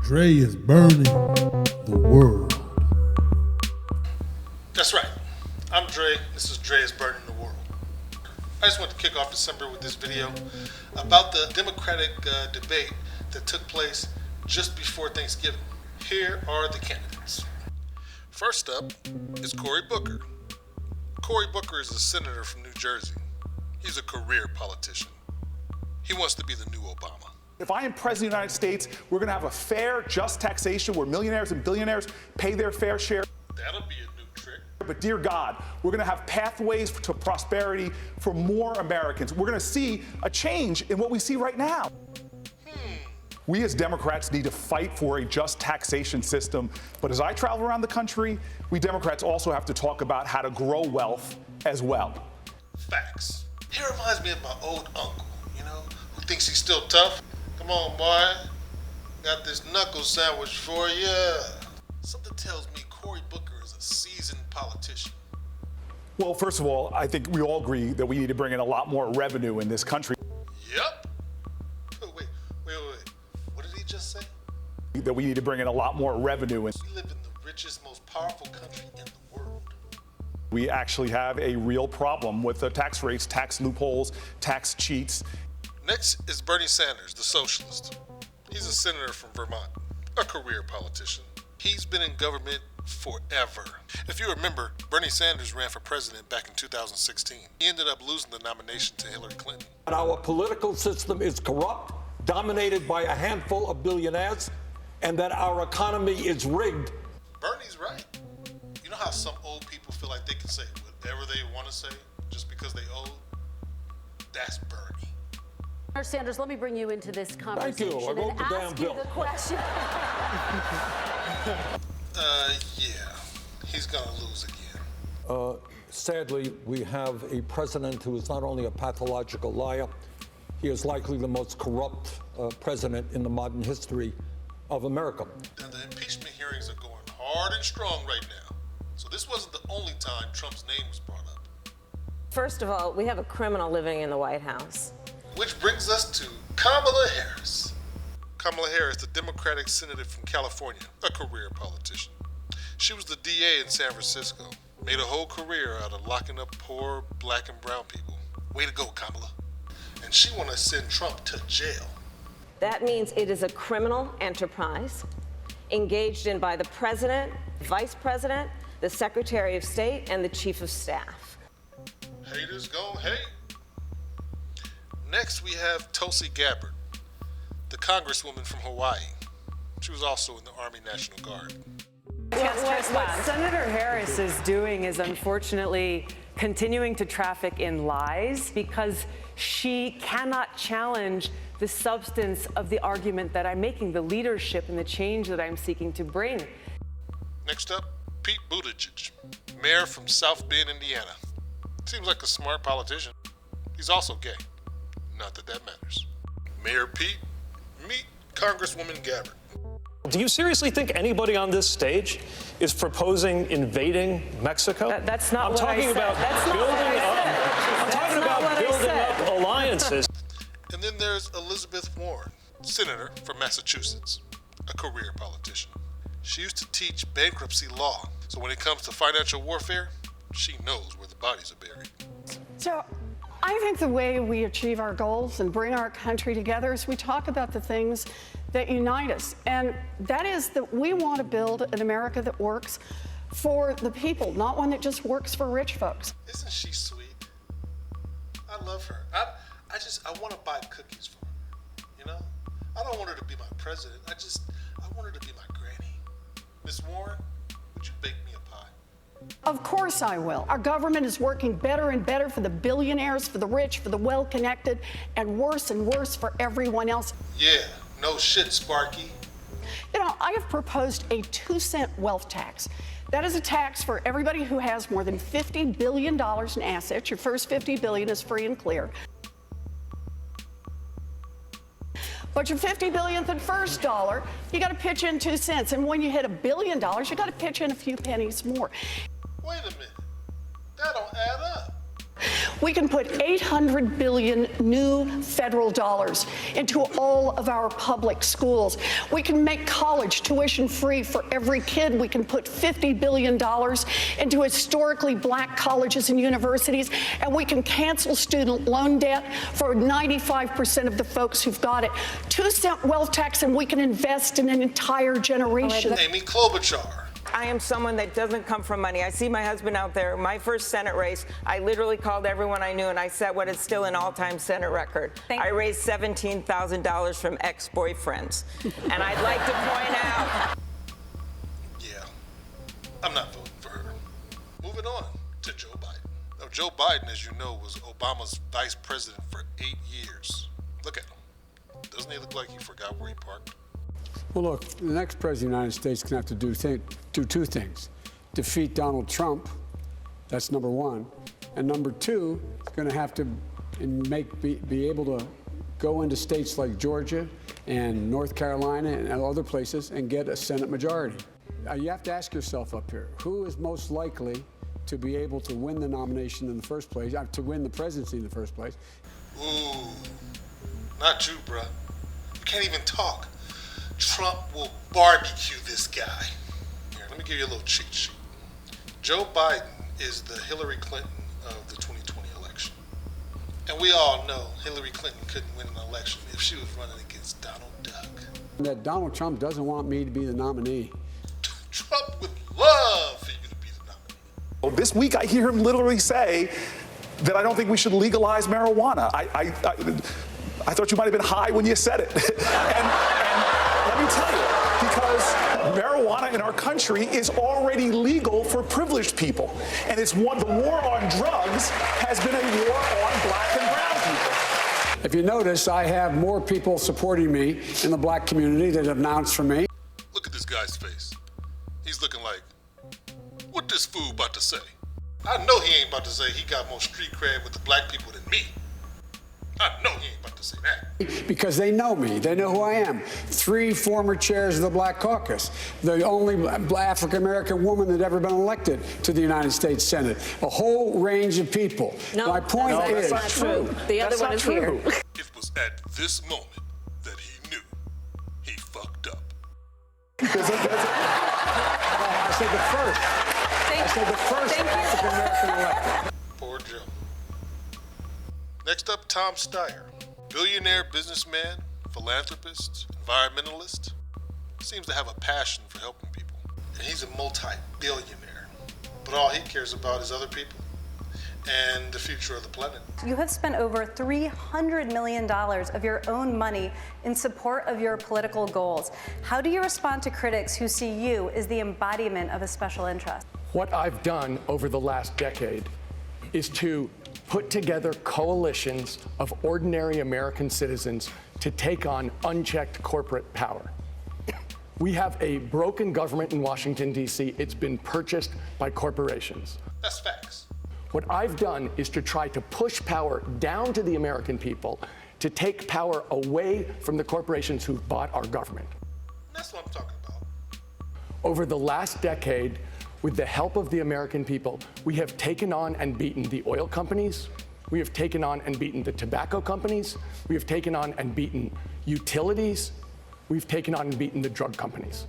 Dre is burning the world. That's right. I'm Dre. This is Dre is burning the world. I just want to kick off December with this video about the Democratic debate that took place just before Thanksgiving. Here are the candidates. First up is Cory Booker. Cory Booker is a senator from New Jersey. He's a career politician. He wants to be the new Obama. If I am president of the United States, we're going to have a fair, just taxation where millionaires and billionaires pay their fair share. That'll be a new trick. But dear God, we're going to have pathways to prosperity for more Americans. We're going to see a change in what we see right now. We as Democrats need to fight for a just taxation system. But as I travel around the country, we Democrats also have to talk about how to grow wealth as well. Facts. He reminds me of my old uncle, who thinks he's still tough. Come on, boy. Got this knuckle sandwich for you. Something tells me Cory Booker is a seasoned politician. Well, first of all, I think we all agree that we need to bring in a lot more revenue in this country. Yep. Wait. What did he just say? That we need to bring in a lot more revenue. We live in the richest, most powerful country in the world. We actually have a real problem with the tax rates, tax loopholes, tax cheats. Next is Bernie Sanders, the socialist. He's a senator from Vermont, a career politician. He's been in government forever. If you remember, Bernie Sanders ran for president back in 2016. He ended up losing the nomination to Hillary Clinton. Our political system is corrupt, dominated by a handful of billionaires, and that our economy is rigged. Bernie's right. You know how some old people feel like they can say whatever they want to say just because they old? That's Bernie. Sanders, let me bring you into this conversation. Thank you. I wrote the damn ask you bill. the question. Yeah, he's gonna lose again. Sadly, we have a president who is not only a pathological liar, he is likely the most corrupt president in the modern history of America. And the impeachment hearings are going hard and strong right now. So this wasn't the only time Trump's name was brought up. First of all, we have a criminal living in the White House. Which brings us to Kamala Harris. Kamala Harris, the Democratic senator from California, a career politician. She was the DA in San Francisco, made a whole career out of locking up poor black and brown people. Way to go, Kamala. And she want to send Trump to jail. That means it is a criminal enterprise engaged in by the president, vice president, the secretary of state, and the chief of staff. Haters gon' hate. Next, we have Tulsi Gabbard, the congresswoman from Hawaii. She was also in the Army National Guard. What Senator Harris is doing is unfortunately continuing to traffic in lies because she cannot challenge the substance of the argument that I'm making, the leadership and the change that I'm seeking to bring. Next up, Pete Buttigieg, mayor from South Bend, Indiana. Seems like a smart politician. He's also gay. Not that that matters. Mayor Pete, meet Congresswoman Gabbard. Do you seriously think anybody on this stage is proposing invading Mexico? That's not I'm what I talking said. about That's not building what I up. said. I'm That's talking not about what I building said. up alliances. And then there's Elizabeth Warren, senator from Massachusetts, a career politician. She used to teach bankruptcy law, so when it comes to financial warfare, she knows where the bodies are buried. So I think the way we achieve our goals and bring our country together is we talk about the things that unite us. And that is that we want to build an America that works for the people, not one that just works for rich folks. Isn't she sweet? I love her. I want to buy cookies for her, I don't want her to be my president. I want her to be my granny. Miss Warren, would you bake me a pie? Of course I will. Our government is working better and better for the billionaires, for the rich, for the well-connected, and worse for everyone else. Yeah, no shit, Sparky. I have proposed a 2-cent wealth tax. That is a tax for everybody who has more than $50 billion in assets. Your first $50 billion is free and clear. But your 50 billionth and first dollar, you got to pitch in 2 cents. And when you hit $1 billion, you got to pitch in a few pennies more. Wait a minute. That don't add up. We can put $800 billion new federal dollars into all of our public schools. We can make college tuition free for every kid. We can put $50 billion into historically black colleges and universities, and we can cancel student loan debt for 95% of the folks who've got it. 2-cent wealth tax, and we can invest in an entire generation. Amy Klobuchar. I am someone that doesn't come from money. I see my husband out there. My first Senate race, I literally called everyone I knew, and I set what is still an all-time Senate record. I raised $17,000 from ex-boyfriends. And I'd like to point out... Yeah, I'm not voting for her. Moving on to Joe Biden. Now, Joe Biden, as you know, was Obama's vice president for 8 years. Look at him. Doesn't he look like he forgot where he parked? Well, look, the next president of the United States is going to have to do two things. Defeat Donald Trump, that's number one. And number two, he's going to have to be able to go into states like Georgia and North Carolina and other places and get a Senate majority. You have to ask yourself up here, who is most likely to be able to win the nomination in the first place, to win the presidency in the first place? Ooh, not you, bruh. You can't even talk. Trump will barbecue this guy. Here, let me give you a little cheat sheet. Joe Biden is the Hillary Clinton of the 2020 election. And we all know Hillary Clinton couldn't win an election if she was running against Donald Duck. That Donald Trump doesn't want me to be the nominee. Trump would love for you to be the nominee. Well, this week I hear him literally say that I don't think we should legalize marijuana. I thought you might have been high when you said it. and let me tell you, because marijuana in our country is already legal for privileged people. And the war on drugs has been a war on black and brown people. If you notice, I have more people supporting me in the black community that have announced for me. Look at this guy's face. He's looking like, what this fool about to say? I know he ain't about to say he got more street cred with the black people than me. I know he ain't about to say that. Because they know me. They know who I am. 3 former chairs of the Black Caucus. The only African-American woman that ever been elected to the United States Senate. A whole range of people. No, my point is... that's not true. The other one is here. It was at this moment that he knew he fucked up. I said the first. I said the first African-American elected. Poor Joe. Next up, Tom Steyer. Billionaire businessman, philanthropist, environmentalist. Seems to have a passion for helping people. And he's a multi-billionaire. But all he cares about is other people and the future of the planet. You have spent over $300 million of your own money in support of your political goals. How do you respond to critics who see you as the embodiment of a special interest? What I've done over the last decade is to put together coalitions of ordinary American citizens to take on unchecked corporate power. We have a broken government in Washington, D.C. It's been purchased by corporations. That's facts. What I've done is to try to push power down to the American people, to take power away from the corporations who've bought our government. That's what I'm talking about. Over the last decade, with the help of the American people, we have taken on and beaten the oil companies. We have taken on and beaten the tobacco companies. We have taken on and beaten utilities. We've taken on and beaten the drug companies.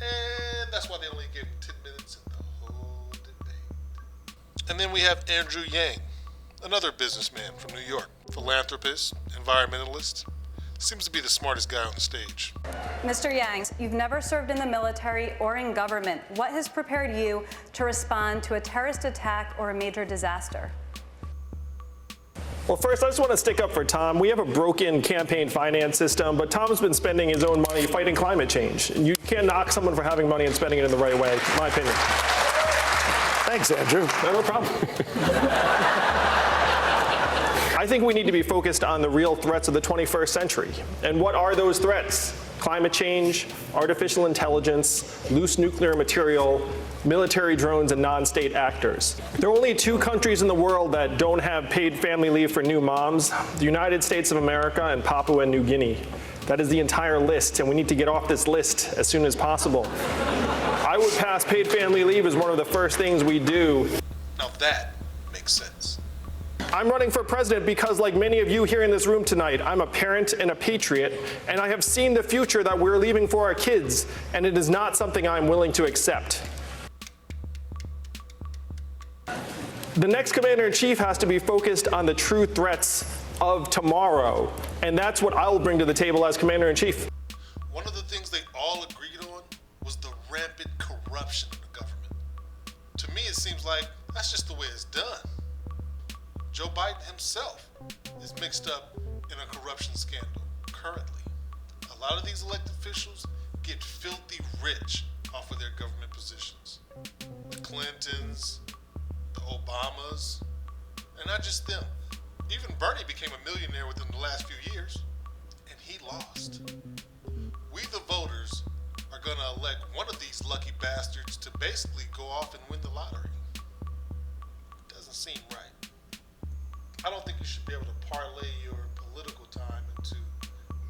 And that's why they only gave him 10 minutes in the whole debate. And then we have Andrew Yang, another businessman from New York, philanthropist, environmentalist. Seems to be the smartest guy on the stage. Mr. Yang, you've never served in the military or in government. What has prepared you to respond to a terrorist attack or a major disaster? Well, first, I just want to stick up for Tom. We have a broken campaign finance system, but Tom's been spending his own money fighting climate change. And you can't knock someone for having money and spending it in the right way, in my opinion. Thanks, Andrew. No problem. I think we need to be focused on the real threats of the 21st century. And what are those threats? Climate change, artificial intelligence, loose nuclear material, military drones, and non-state actors. There are only 2 countries in the world that don't have paid family leave for new moms, the United States of America and Papua New Guinea. That is the entire list, and we need to get off this list as soon as possible. I would pass paid family leave as one of the first things we do. Now that makes sense. I'm running for president because, like many of you here in this room tonight, I'm a parent and a patriot, and I have seen the future that we're leaving for our kids, and it is not something I'm willing to accept. The next commander-in-chief has to be focused on the true threats of tomorrow, and that's what I'll bring to the table as commander-in-chief. One of the things they all agreed on was the rampant corruption in the government. To me, it seems like that's just the way it's done. Joe Biden himself is mixed up in a corruption scandal currently. A lot of these elected officials get filthy rich off of their government positions. The Clintons, the Obamas, and not just them. Even Bernie became a millionaire within the last few years, and he lost. We, the voters, are going to elect one of these lucky bastards to basically go off and win the lottery. Doesn't seem right. I don't think you should be able to parlay your political time into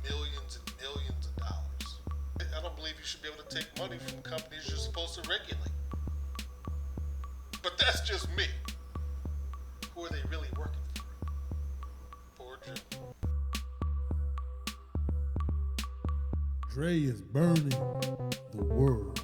millions and millions of dollars. I don't believe you should be able to take money from companies you're supposed to regulate. But that's just me. Who are they really working for? Poor Joe. Dre is burning the world.